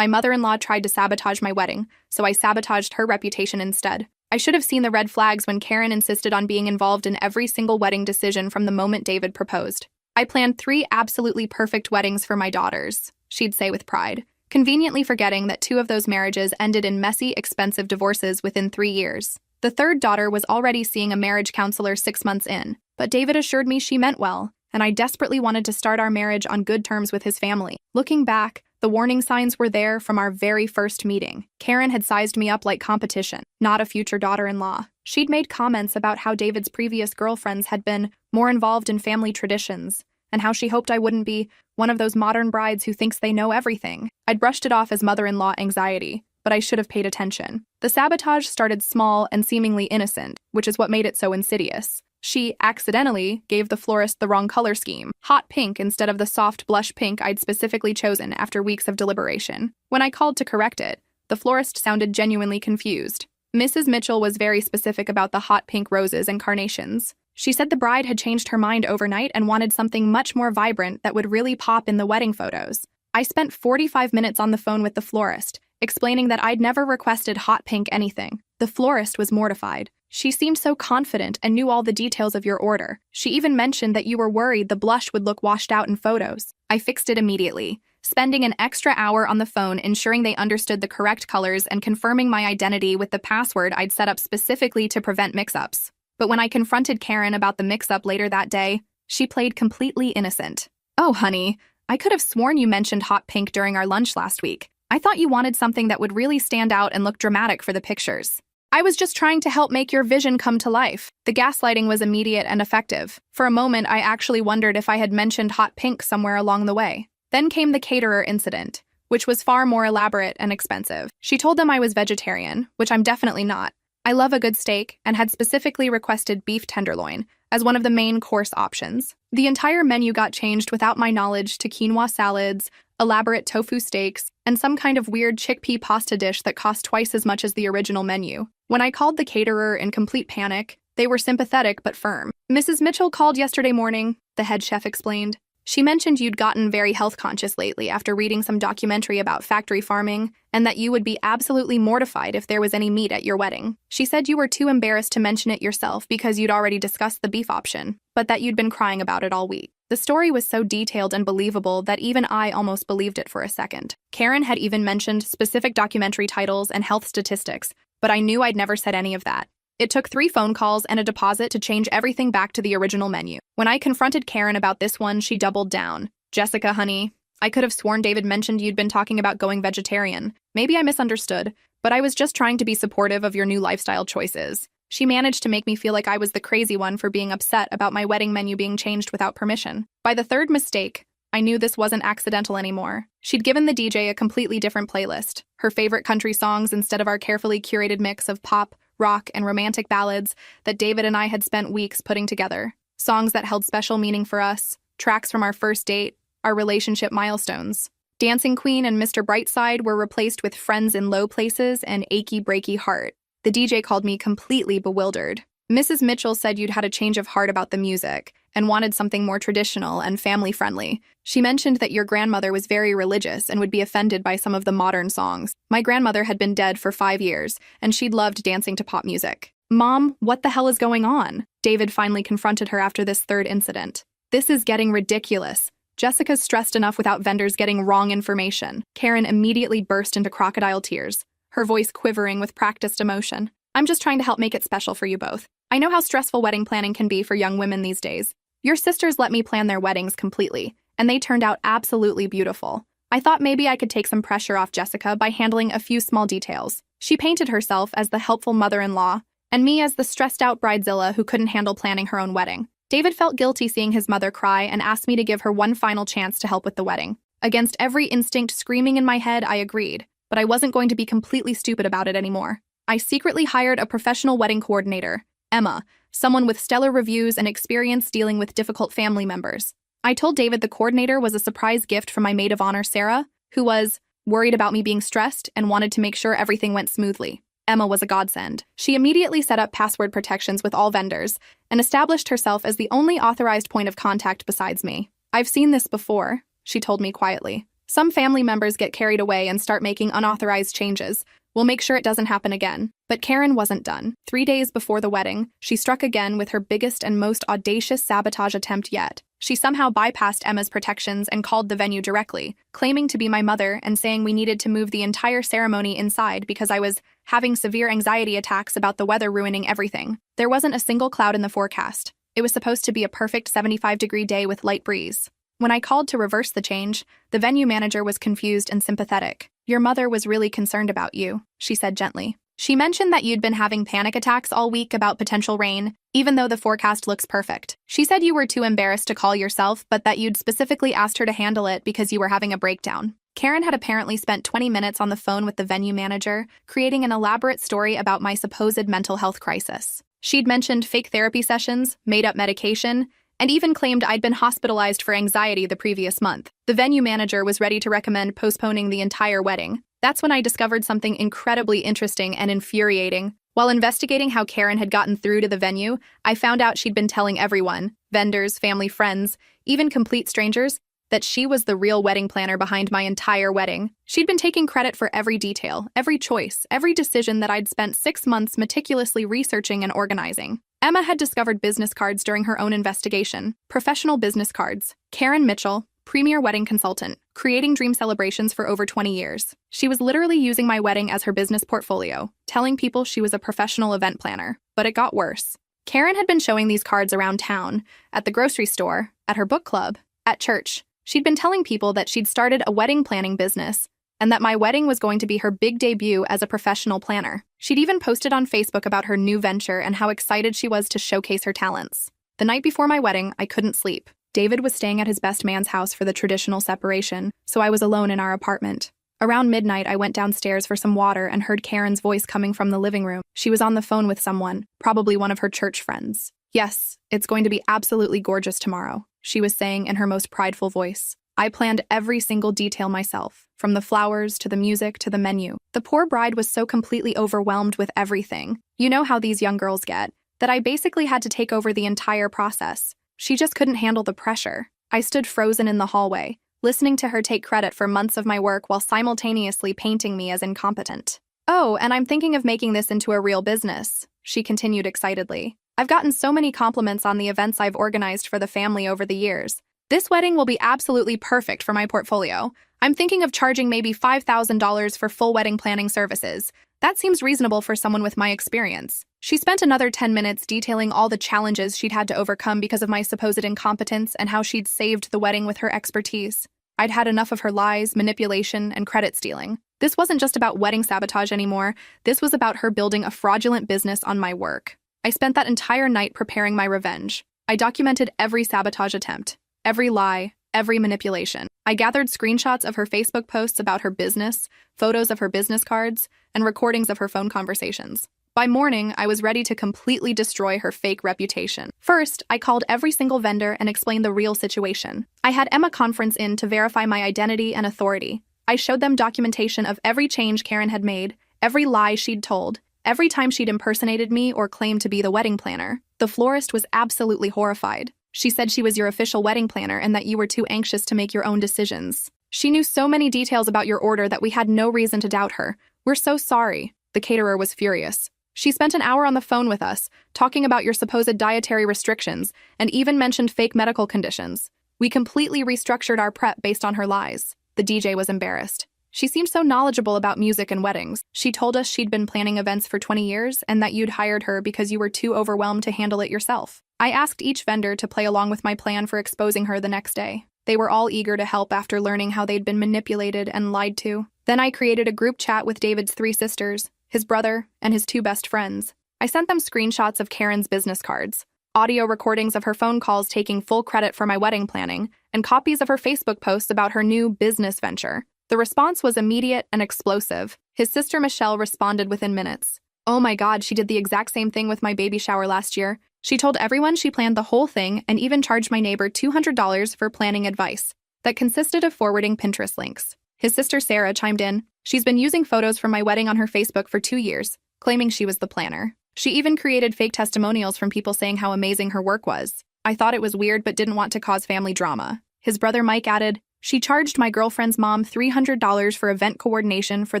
My mother-in-law tried to sabotage my wedding, so I sabotaged her reputation instead. I should have seen the red flags when Karen insisted on being involved in every single wedding decision from the moment David proposed. I planned 3 absolutely perfect weddings for my daughters, she'd say with pride, conveniently forgetting that 2 of those marriages ended in messy, expensive divorces within 3 years. The third daughter was already seeing a marriage counselor 6 months in, but David assured me she meant well, and I desperately wanted to start our marriage on good terms with his family. Looking back, the warning signs were there from our very first meeting. Karen had sized me up like competition, not a future daughter-in-law. She'd made comments about how David's previous girlfriends had been more involved in family traditions, and how she hoped I wouldn't be one of those modern brides who thinks they know everything. I'd brushed it off as mother-in-law anxiety, but I should have paid attention. The sabotage started small and seemingly innocent, which is what made it so insidious. She accidentally gave the florist the wrong color scheme, hot pink instead of the soft blush pink I'd specifically chosen after weeks of deliberation. When I called to correct it, the florist sounded genuinely confused. Mrs. Mitchell was very specific about the hot pink roses and carnations. She said the bride had changed her mind overnight and wanted something much more vibrant that would really pop in the wedding photos. I spent 45 minutes on the phone with the florist, explaining that I'd never requested hot pink anything. The florist was mortified. She seemed so confident and knew all the details of your order. She even mentioned that you were worried the blush would look washed out in photos. I fixed it immediately, spending an extra hour on the phone ensuring they understood the correct colors and confirming my identity with the password I'd set up specifically to prevent mix-ups. But when I confronted Karen about the mix-up later that day, she played completely innocent. "Oh, honey, I could have sworn you mentioned hot pink during our lunch last week. I thought you wanted something that would really stand out and look dramatic for the pictures. I was just trying to help make your vision come to life." The gaslighting was immediate and effective. For a moment, I actually wondered if I had mentioned hot pink somewhere along the way. Then came the caterer incident, which was far more elaborate and expensive. She told them I was vegetarian, which I'm definitely not. I love a good steak and had specifically requested beef tenderloin as one of the main course options. The entire menu got changed without my knowledge to quinoa salads, elaborate tofu steaks, and some kind of weird chickpea pasta dish that cost twice as much as the original menu. When I called the caterer in complete panic, they were sympathetic but firm. "Mrs. Mitchell called yesterday morning," the head chef explained. "She mentioned you'd gotten very health-conscious lately after reading some documentary about factory farming, and that you would be absolutely mortified if there was any meat at your wedding. She said you were too embarrassed to mention it yourself because you'd already discussed the beef option, but that you'd been crying about it all week." The story was so detailed and believable that even I almost believed it for a second. Karen had even mentioned specific documentary titles and health statistics, but I knew I'd never said any of that. It took 3 phone calls and a deposit to change everything back to the original menu. When I confronted Karen about this one, she doubled down. "Jessica, honey, I could have sworn David mentioned you'd been talking about going vegetarian. Maybe I misunderstood, but I was just trying to be supportive of your new lifestyle choices." She managed to make me feel like I was the crazy one for being upset about my wedding menu being changed without permission. By the 3rd mistake, I knew this wasn't accidental anymore. She'd given the DJ a completely different playlist, her favorite country songs instead of our carefully curated mix of pop, rock, and romantic ballads that David and I had spent weeks putting together. Songs that held special meaning for us, tracks from our first date, our relationship milestones. Dancing Queen and Mr. Brightside were replaced with Friends in Low Places and Achy Breaky Heart. The DJ called me completely bewildered. "Mrs. Mitchell said you'd had a change of heart about the music and wanted something more traditional and family-friendly. She mentioned that your grandmother was very religious and would be offended by some of the modern songs. My grandmother had been dead for 5 years, and she'd loved dancing to pop music." "Mom, what the hell is going on?" David finally confronted her after this 3rd incident. "This is getting ridiculous. Jessica's stressed enough without vendors getting wrong information." Karen immediately burst into crocodile tears, her voice quivering with practiced emotion. "I'm just trying to help make it special for you both. I know how stressful wedding planning can be for young women these days. Your sisters let me plan their weddings completely, and they turned out absolutely beautiful. I thought maybe I could take some pressure off Jessica by handling a few small details." She painted herself as the helpful mother-in-law, and me as the stressed-out bridezilla who couldn't handle planning her own wedding. David felt guilty seeing his mother cry and asked me to give her one final chance to help with the wedding. Against every instinct screaming in my head, I agreed, but I wasn't going to be completely stupid about it anymore. I secretly hired a professional wedding coordinator, Emma, someone with stellar reviews and experience dealing with difficult family members. I told David the coordinator was a surprise gift from my maid of honor, Sarah, who was worried about me being stressed and wanted to make sure everything went smoothly. Emma was a godsend. She immediately set up password protections with all vendors and established herself as the only authorized point of contact besides me. "I've seen this before," she told me quietly. Some family members get carried away and start making unauthorized changes. We'll make sure it doesn't happen again. But Karen wasn't done. 3 days before the wedding, she struck again with her biggest and most audacious sabotage attempt yet. She somehow bypassed Emma's protections and called the venue directly, claiming to be my mother and saying we needed to move the entire ceremony inside because I was having severe anxiety attacks about the weather ruining everything. There wasn't a single cloud in the forecast. It was supposed to be a perfect 75-degree day with light breeze. When I called to reverse the change, the venue manager was confused and sympathetic. "Your mother was really concerned about you," she said gently. "She mentioned that you'd been having panic attacks all week about potential rain, even though the forecast looks perfect. She said you were too embarrassed to call yourself, but that you'd specifically asked her to handle it because you were having a breakdown." Karen had apparently spent 20 minutes on the phone with the venue manager, creating an elaborate story about my supposed mental health crisis. She'd mentioned fake therapy sessions, made-up medication, and even claimed I'd been hospitalized for anxiety the previous month. The venue manager was ready to recommend postponing the entire wedding. That's when I discovered something incredibly interesting and infuriating. While investigating how Karen had gotten through to the venue, I found out she'd been telling everyone, vendors, family, friends, even complete strangers, that she was the real wedding planner behind my entire wedding. She'd been taking credit for every detail, every choice, every decision that I'd spent 6 months meticulously researching and organizing. Emma had discovered business cards during her own investigation. Professional business cards. Karen Mitchell, premier wedding consultant, creating dream celebrations for over 20 years. She was literally using my wedding as her business portfolio, telling people she was a professional event planner. But it got worse. Karen had been showing these cards around town, at the grocery store, at her book club, at church. She'd been telling people that she'd started a wedding planning business, and that my wedding was going to be her big debut as a professional planner. She'd even posted on Facebook about her new venture and how excited she was to showcase her talents. The night before my wedding, I couldn't sleep. David was staying at his best man's house for the traditional separation, so I was alone in our apartment. Around midnight, I went downstairs for some water and heard Karen's voice coming from the living room. She was on the phone with someone, probably one of her church friends. "Yes, it's going to be absolutely gorgeous tomorrow," she was saying in her most prideful voice. I planned every single detail myself, from the flowers to the music to the menu. The poor bride was so completely overwhelmed with everything. You know how these young girls get, that I basically had to take over the entire process. She just couldn't handle the pressure. I stood frozen in the hallway, listening to her take credit for months of my work while simultaneously painting me as incompetent. "Oh, and I'm thinking of making this into a real business," she continued excitedly. "I've gotten so many compliments on the events I've organized for the family over the years. This wedding will be absolutely perfect for my portfolio. I'm thinking of charging maybe $5,000 for full wedding planning services. That seems reasonable for someone with my experience." She spent another 10 minutes detailing all the challenges she'd had to overcome because of my supposed incompetence and how she'd saved the wedding with her expertise. I'd had enough of her lies, manipulation, and credit stealing. This wasn't just about wedding sabotage anymore. This was about her building a fraudulent business on my work. I spent that entire night preparing my revenge. I documented every sabotage attempt, every lie, every manipulation. I gathered screenshots of her Facebook posts about her business, photos of her business cards, and recordings of her phone conversations. By morning, I was ready to completely destroy her fake reputation. First, I called every single vendor and explained the real situation. I had Emma conference in to verify my identity and authority. I showed them documentation of every change Karen had made, every lie she'd told, every time she'd impersonated me or claimed to be the wedding planner. The florist was absolutely horrified. She said she was your official wedding planner and that you were too anxious to make your own decisions. She knew so many details about your order that we had no reason to doubt her. "We're so sorry." The caterer was furious. "She spent an hour on the phone with us, talking about your supposed dietary restrictions, and even mentioned fake medical conditions. We completely restructured our prep based on her lies." The DJ was embarrassed. "She seemed so knowledgeable about music and weddings. She told us she'd been planning events for 20 years and that you'd hired her because you were too overwhelmed to handle it yourself." I asked each vendor to play along with my plan for exposing her the next day. They were all eager to help after learning how they'd been manipulated and lied to. Then I created a group chat with David's 3 sisters, his brother, and his 2 best friends. I sent them screenshots of Karen's business cards, audio recordings of her phone calls taking full credit for my wedding planning, and copies of her Facebook posts about her new business venture. The response was immediate and explosive. His sister Michelle responded within minutes. "Oh my God, she did the exact same thing with my baby shower last year. She told everyone she planned the whole thing and even charged my neighbor $200 for planning advice that consisted of forwarding Pinterest links." His sister Sarah chimed in. "She's been using photos from my wedding on her Facebook for 2 years, claiming she was the planner. She even created fake testimonials from people saying how amazing her work was. I thought it was weird but didn't want to cause family drama." His brother Mike added, She charged my girlfriend's mom $300 for event coordination for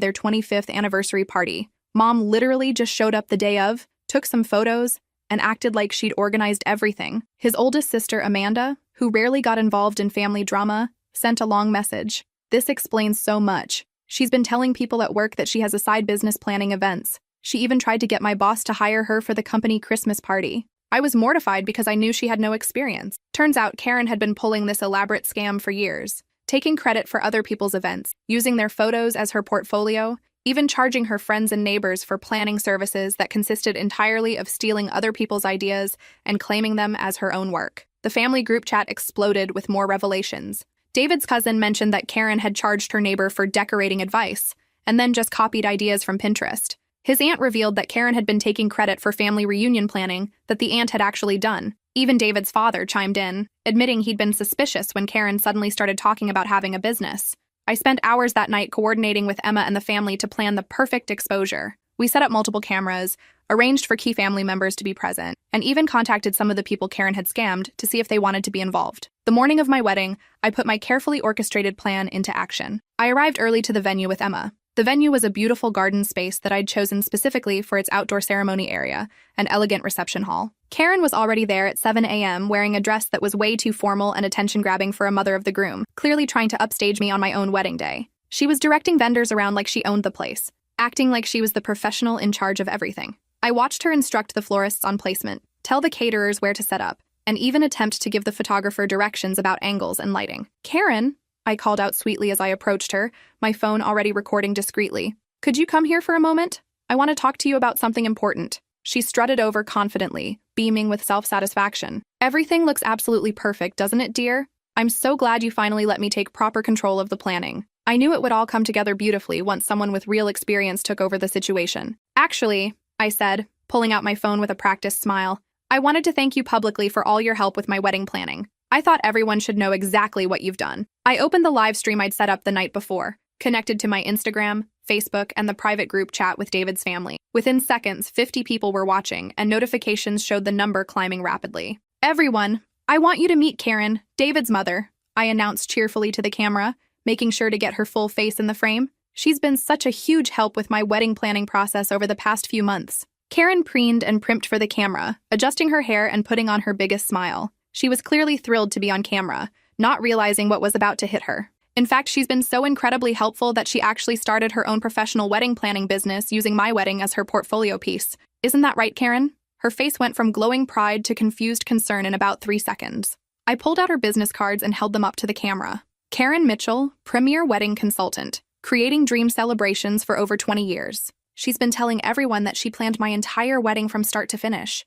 their 25th anniversary party. Mom literally just showed up the day of, took some photos, and acted like she'd organized everything. His oldest sister, Amanda, who rarely got involved in family drama, sent a long message. This explains so much. She's been telling people at work that she has a side business planning events. She even tried to get my boss to hire her for the company Christmas party. I was mortified because I knew she had no experience. Turns out Karen had been pulling this elaborate scam for years, taking credit for other people's events, using their photos as her portfolio, even charging her friends and neighbors for planning services that consisted entirely of stealing other people's ideas and claiming them as her own work. The family group chat exploded with more revelations. David's cousin mentioned that Karen had charged her neighbor for decorating advice, and then just copied ideas from Pinterest. His aunt revealed that Karen had been taking credit for family reunion planning that the aunt had actually done. Even David's father chimed in, admitting he'd been suspicious when Karen suddenly started talking about having a business. I spent hours that night coordinating with Emma and the family to plan the perfect exposure. We set up multiple cameras, arranged for key family members to be present, and even contacted some of the people Karen had scammed to see if they wanted to be involved. The morning of my wedding, I put my carefully orchestrated plan into action. I arrived early to the venue with Emma. The venue was a beautiful garden space that I'd chosen specifically for its outdoor ceremony area, an elegant reception hall. Karen was already there at 7 a.m. wearing a dress that was way too formal and attention-grabbing for a mother of the groom, clearly trying to upstage me on my own wedding day. She was directing vendors around like she owned the place, acting like she was the professional in charge of everything. I watched her instruct the florists on placement, tell the caterers where to set up, and even attempt to give the photographer directions about angles and lighting. "Karen," I called out sweetly as I approached her, my phone already recording discreetly. "Could you come here for a moment? I want to talk to you about something important." She strutted over confidently, beaming with self-satisfaction. "Everything looks absolutely perfect, doesn't it, dear? I'm so glad you finally let me take proper control of the planning. I knew it would all come together beautifully once someone with real experience took over the situation." "Actually," I said, pulling out my phone with a practiced smile, "I wanted to thank you publicly for all your help with my wedding planning. I thought everyone should know exactly what you've done." I opened the live stream I'd set up the night before, connected to my Instagram, Facebook, and the private group chat with David's family. Within seconds, 50 people were watching, and notifications showed the number climbing rapidly. "Everyone, I want you to meet Karen, David's mother," I announced cheerfully to the camera, making sure to get her full face in the frame. "She's been such a huge help with my wedding planning process over the past few months." Karen preened and primped for the camera, adjusting her hair and putting on her biggest smile. She was clearly thrilled to be on camera, not realizing what was about to hit her. In fact, she's been so incredibly helpful that she actually started her own professional wedding planning business using my wedding as her portfolio piece. "Isn't that right, Karen?" Her face went from glowing pride to confused concern in about 3 seconds. I pulled out her business cards and held them up to the camera. "Karen Mitchell, premier wedding consultant, creating dream celebrations for over 20 years. She's been telling everyone that she planned my entire wedding from start to finish.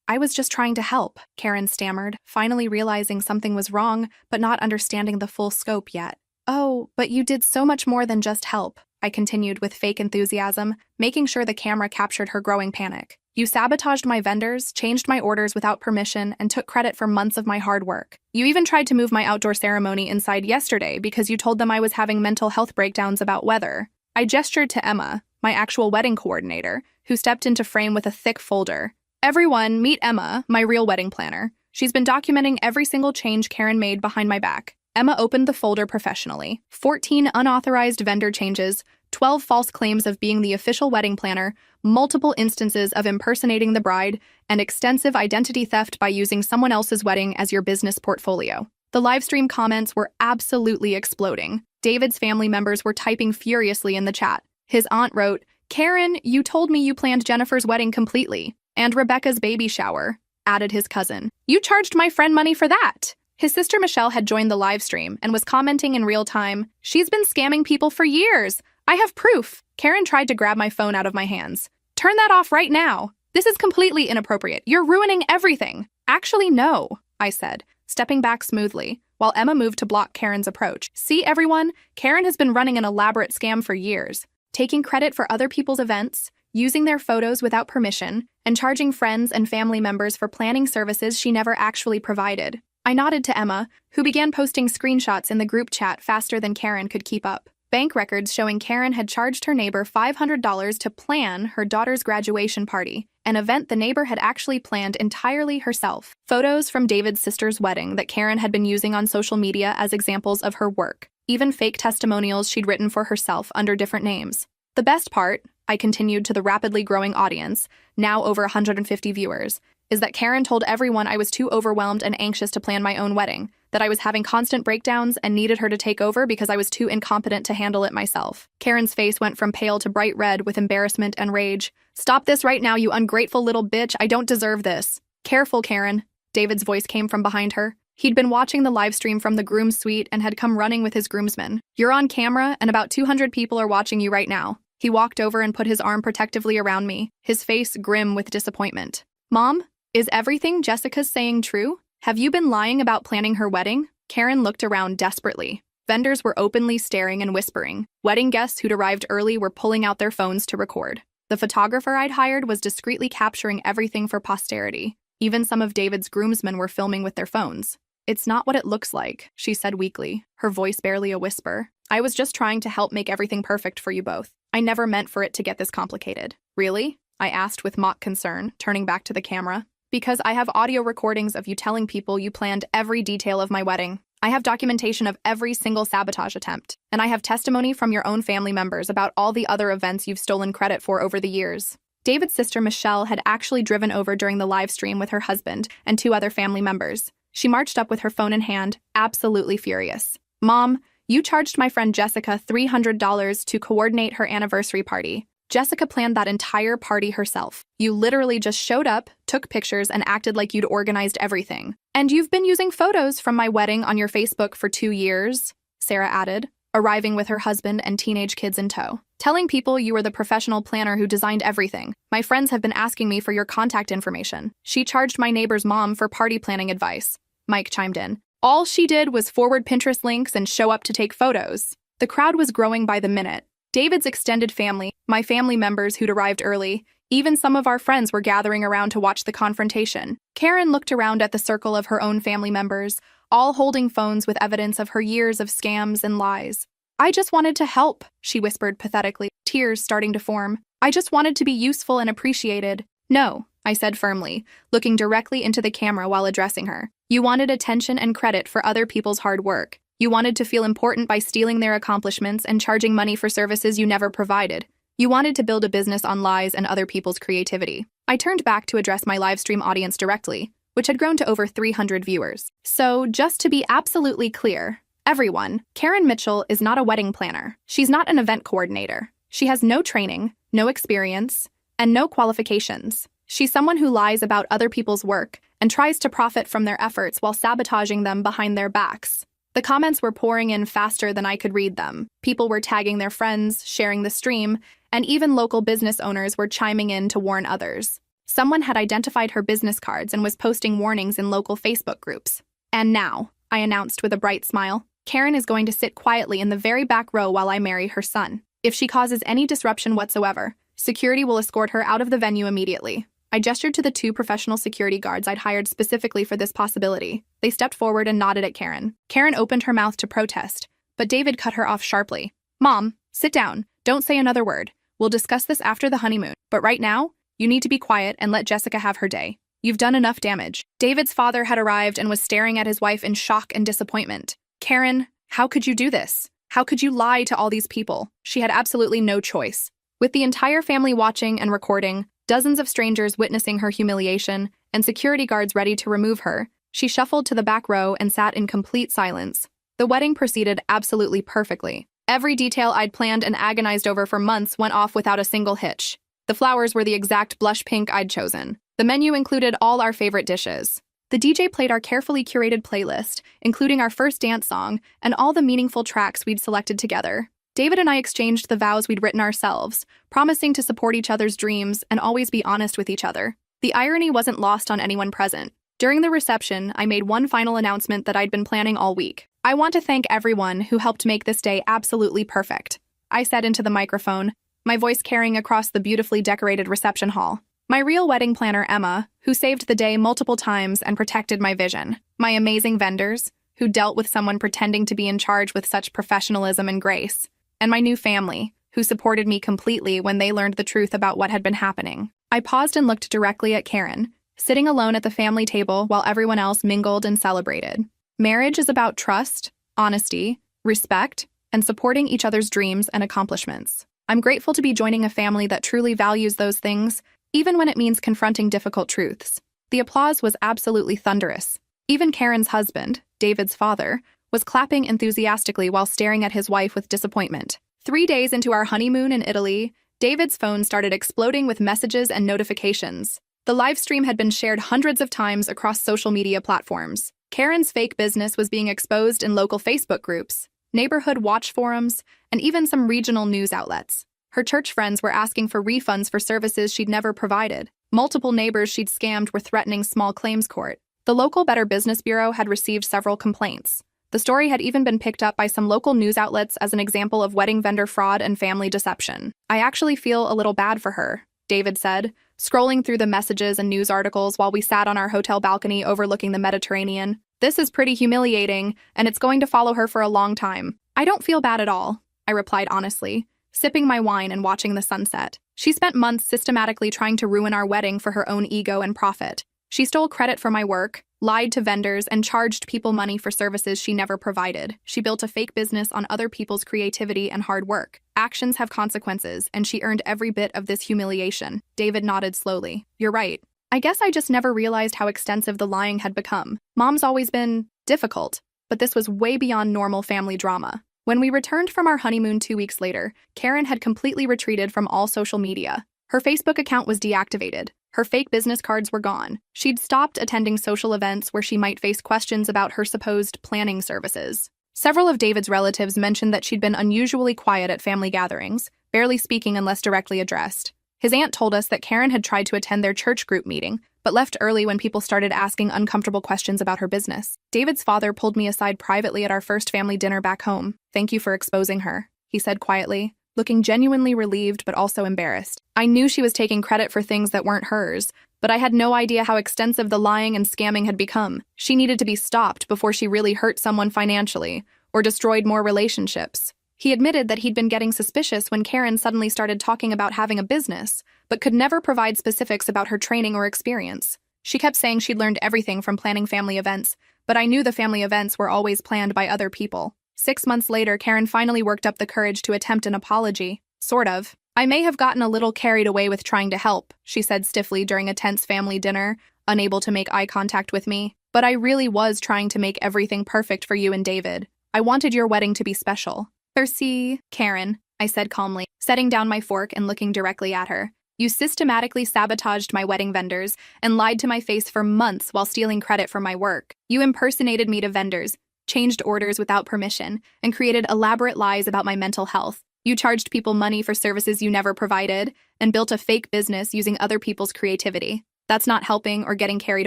I was just trying to help," Karen stammered, finally realizing something was wrong, but not understanding the full scope yet. "Oh, but you did so much more than just help," I continued with fake enthusiasm, making sure the camera captured her growing panic. "You sabotaged my vendors, changed my orders without permission, and took credit for months of my hard work. You even tried to move my outdoor ceremony inside yesterday because you told them I was having mental health breakdowns about weather." I gestured to Emma, my actual wedding coordinator, who stepped into frame with a thick folder. "Everyone, meet Emma, my real wedding planner. She's been documenting every single change Karen made behind my back." Emma opened the folder professionally. 14 unauthorized vendor changes, 12 false claims of being the official wedding planner, multiple instances of impersonating the bride, and extensive identity theft by using someone else's wedding as your business portfolio. The livestream comments were absolutely exploding. David's family members were typing furiously in the chat. His aunt wrote, "Karen, you told me you planned Jennifer's wedding completely. And Rebecca's baby shower," added his cousin. "You charged my friend money for that." His sister Michelle had joined the live stream and was commenting in real time, "She's been scamming people for years. I have proof." Karen tried to grab my phone out of my hands. "Turn that off right now. This is completely inappropriate. You're ruining everything." "Actually, no," I said, stepping back smoothly, while Emma moved to block Karen's approach. "See, everyone? Karen has been running an elaborate scam for years, taking credit for other people's events, using their photos without permission, and charging friends and family members for planning services she never actually provided." I nodded to Emma, who began posting screenshots in the group chat faster than Karen could keep up. Bank records showing Karen had charged her neighbor $500 to plan her daughter's graduation party, an event the neighbor had actually planned entirely herself. Photos from David's sister's wedding that Karen had been using on social media as examples of her work, even fake testimonials she'd written for herself under different names. The best part, I continued to the rapidly growing audience, now over 150 viewers, is that Karen told everyone I was too overwhelmed and anxious to plan my own wedding, that I was having constant breakdowns and needed her to take over because I was too incompetent to handle it myself. Karen's face went from pale to bright red with embarrassment and rage. "Stop this right now, you ungrateful little bitch. I don't deserve this." "Careful, Karen." David's voice came from behind her. He'd been watching the live stream from the groom's suite and had come running with his groomsmen. "You're on camera, and about 200 people are watching you right now." He walked over and put his arm protectively around me, his face grim with disappointment. "Mom, is everything Jessica's saying true? Have you been lying about planning her wedding?" Karen looked around desperately. Vendors were openly staring and whispering. Wedding guests who'd arrived early were pulling out their phones to record. The photographer I'd hired was discreetly capturing everything for posterity. Even some of David's groomsmen were filming with their phones. "It's not what it looks like," she said weakly, her voice barely a whisper. "I was just trying to help make everything perfect for you both. I never meant for it to get this complicated." "Really?" I asked with mock concern, turning back to the camera. "Because I have audio recordings of you telling people you planned every detail of my wedding. I have documentation of every single sabotage attempt. And I have testimony from your own family members about all the other events you've stolen credit for over the years." David's sister Michelle had actually driven over during the live stream with her husband and 2 other family members. She marched up with her phone in hand, absolutely furious. "Mom, you charged my friend Jessica $300 to coordinate her anniversary party. Jessica planned that entire party herself. You literally just showed up, took pictures, and acted like you'd organized everything. And you've been using photos from my wedding on your Facebook for 2 years, Sarah added, arriving with her husband and teenage kids in tow. "Telling people you were the professional planner who designed everything. My friends have been asking me for your contact information. She charged my neighbor's mom for party planning advice," Mike chimed in. "All she did was forward Pinterest links and show up to take photos." The crowd was growing by the minute. David's extended family, my family members who'd arrived early, even some of our friends were gathering around to watch the confrontation. Karen looked around at the circle of her own family members, all holding phones with evidence of her years of scams and lies. "I just wanted to help," she whispered pathetically, tears starting to form. "I just wanted to be useful and appreciated." "No," I said firmly, looking directly into the camera while addressing her. "You wanted attention and credit for other people's hard work. You wanted to feel important by stealing their accomplishments and charging money for services you never provided. You wanted to build a business on lies and other people's creativity." I turned back to address my livestream audience directly, which had grown to over 300 viewers. "So, just to be absolutely clear, everyone, Karen Mitchell is not a wedding planner. She's not an event coordinator. She has no training, no experience, and no qualifications. She's someone who lies about other people's work and tries to profit from their efforts while sabotaging them behind their backs." The comments were pouring in faster than I could read them. People were tagging their friends, sharing the stream, and even local business owners were chiming in to warn others. Someone had identified her business cards and was posting warnings in local Facebook groups. "And now," I announced with a bright smile, "Karen is going to sit quietly in the very back row while I marry her son. If she causes any disruption whatsoever, security will escort her out of the venue immediately." I gestured to the 2 professional security guards I'd hired specifically for this possibility. They stepped forward and nodded at Karen. Karen opened her mouth to protest, but David cut her off sharply. "Mom, sit down. Don't say another word. We'll discuss this after the honeymoon. But right now, you need to be quiet and let Jessica have her day. You've done enough damage." David's father had arrived and was staring at his wife in shock and disappointment. "Karen, how could you do this? How could you lie to all these people?" She had absolutely no choice. With the entire family watching and recording, dozens of strangers witnessing her humiliation, and security guards ready to remove her, she shuffled to the back row and sat in complete silence. The wedding proceeded absolutely perfectly. Every detail I'd planned and agonized over for months went off without a single hitch. The flowers were the exact blush pink I'd chosen. The menu included all our favorite dishes. The DJ played our carefully curated playlist, including our first dance song and all the meaningful tracks we'd selected together. David and I exchanged the vows we'd written ourselves, promising to support each other's dreams and always be honest with each other. The irony wasn't lost on anyone present. During the reception, I made one final announcement that I'd been planning all week. "I want to thank everyone who helped make this day absolutely perfect," I said into the microphone, my voice carrying across the beautifully decorated reception hall. My real wedding planner, Emma, who saved the day multiple times and protected my vision. My amazing vendors, who dealt with someone pretending to be in charge with such professionalism and grace. and my new family, who supported me completely when they learned the truth about what had been happening. I paused and looked directly at Karen, sitting alone at the family table while everyone else mingled and celebrated. Marriage is about trust, honesty, respect, and supporting each other's dreams and accomplishments. I'm grateful to be joining a family that truly values those things, even when it means confronting difficult truths. The applause was absolutely thunderous. Even Karen's husband, David's father, was clapping enthusiastically while staring at his wife with disappointment. 3 days into our honeymoon in Italy, David's phone started exploding with messages and notifications. The live stream had been shared hundreds of times across social media platforms. Karen's fake business was being exposed in local Facebook groups, neighborhood watch forums, and even some regional news outlets. Her church friends were asking for refunds for services she'd never provided. Multiple neighbors she'd scammed were threatening small claims court. The local Better Business Bureau had received several complaints. The story had even been picked up by some local news outlets as an example of wedding vendor fraud and family deception. I actually feel a little bad for her, David said, scrolling through the messages and news articles while we sat on our hotel balcony overlooking the Mediterranean. This is pretty humiliating, and it's going to follow her for a long time. I don't feel bad at all, I replied honestly, sipping my wine and watching the sunset. She spent months systematically trying to ruin our wedding for her own ego and profit. She stole credit for my work, lied to vendors, and charged people money for services she never provided. She built a fake business on other people's creativity and hard work. Actions have consequences, and she earned every bit of this humiliation. David nodded slowly. You're right. I guess I just never realized how extensive the lying had become. Mom's always been difficult, but this was way beyond normal family drama. When we returned from our honeymoon 2 weeks later, Karen had completely retreated from all social media. Her Facebook account was deactivated. Her fake business cards were gone. She'd stopped attending social events where she might face questions about her supposed planning services. Several of David's relatives mentioned that she'd been unusually quiet at family gatherings, barely speaking unless directly addressed. His aunt told us that Karen had tried to attend their church group meeting, but left early when people started asking uncomfortable questions about her business. David's father pulled me aside privately at our first family dinner back home. Thank you for exposing her, he said quietly, looking genuinely relieved but also embarrassed. I knew she was taking credit for things that weren't hers, but I had no idea how extensive the lying and scamming had become. She needed to be stopped before she really hurt someone financially or destroyed more relationships. He admitted that he'd been getting suspicious when Karen suddenly started talking about having a business, but could never provide specifics about her training or experience. She kept saying she'd learned everything from planning family events, but I knew the family events were always planned by other people. 6 months later, Karen finally worked up the courage to attempt an apology. Sort of. I may have gotten a little carried away with trying to help, she said stiffly during a tense family dinner, unable to make eye contact with me. But I really was trying to make everything perfect for you and David. I wanted your wedding to be special. Merci, Karen, I said calmly, setting down my fork and looking directly at her. You systematically sabotaged my wedding vendors and lied to my face for months while stealing credit for my work. You impersonated me to vendors, changed orders without permission, and created elaborate lies about my mental health. You charged people money for services you never provided, and built a fake business using other people's creativity. That's not helping or getting carried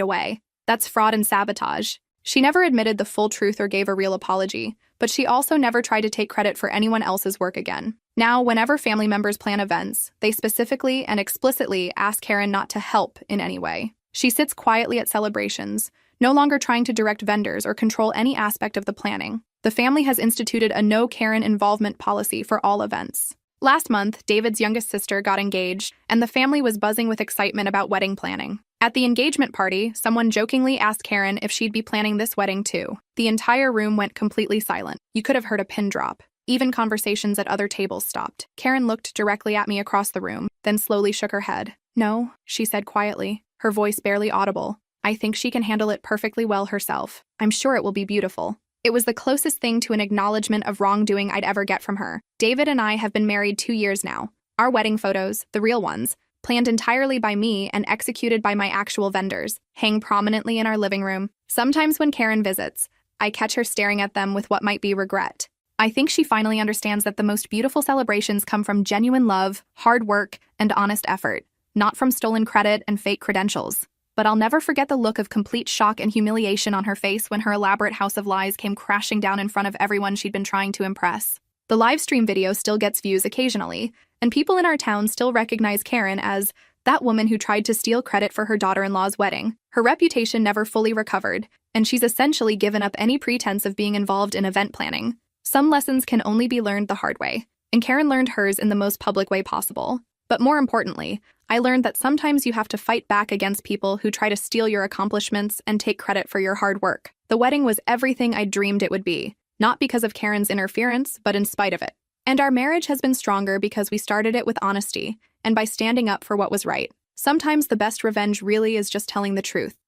away. That's fraud and sabotage. She never admitted the full truth or gave a real apology, but she also never tried to take credit for anyone else's work again. Now, whenever family members plan events, they specifically and explicitly ask Karen not to help in any way. She sits quietly at celebrations, no longer trying to direct vendors or control any aspect of the planning. The family has instituted a no Karen involvement policy for all events. Last month, David's youngest sister got engaged, and the family was buzzing with excitement about wedding planning. At the engagement party, someone jokingly asked Karen if she'd be planning this wedding too. The entire room went completely silent. You could have heard a pin drop. Even conversations at other tables stopped. Karen looked directly at me across the room, then slowly shook her head. No, she said quietly, her voice barely audible. I think she can handle it perfectly well herself. I'm sure it will be beautiful. It was the closest thing to an acknowledgement of wrongdoing I'd ever get from her. David and I have been married 2 years now. Our wedding photos, the real ones, planned entirely by me and executed by my actual vendors, hang prominently in our living room. Sometimes when Karen visits, I catch her staring at them with what might be regret. I think she finally understands that the most beautiful celebrations come from genuine love, hard work, and honest effort, not from stolen credit and fake credentials. But I'll never forget the look of complete shock and humiliation on her face when her elaborate house of lies came crashing down in front of everyone she'd been trying to impress. The live stream video still gets views occasionally, and people in our town still recognize Karen as that woman who tried to steal credit for her daughter-in-law's wedding. Her reputation never fully recovered, and she's essentially given up any pretense of being involved in event planning. Some lessons can only be learned the hard way. and Karen learned hers in the most public way possible. But more importantly, I learned that sometimes you have to fight back against people who try to steal your accomplishments and take credit for your hard work. The wedding was everything I dreamed it would be, not because of Karen's interference, but in spite of it. And our marriage has been stronger because we started it with honesty and by standing up for what was right. Sometimes the best revenge really is just telling the truth.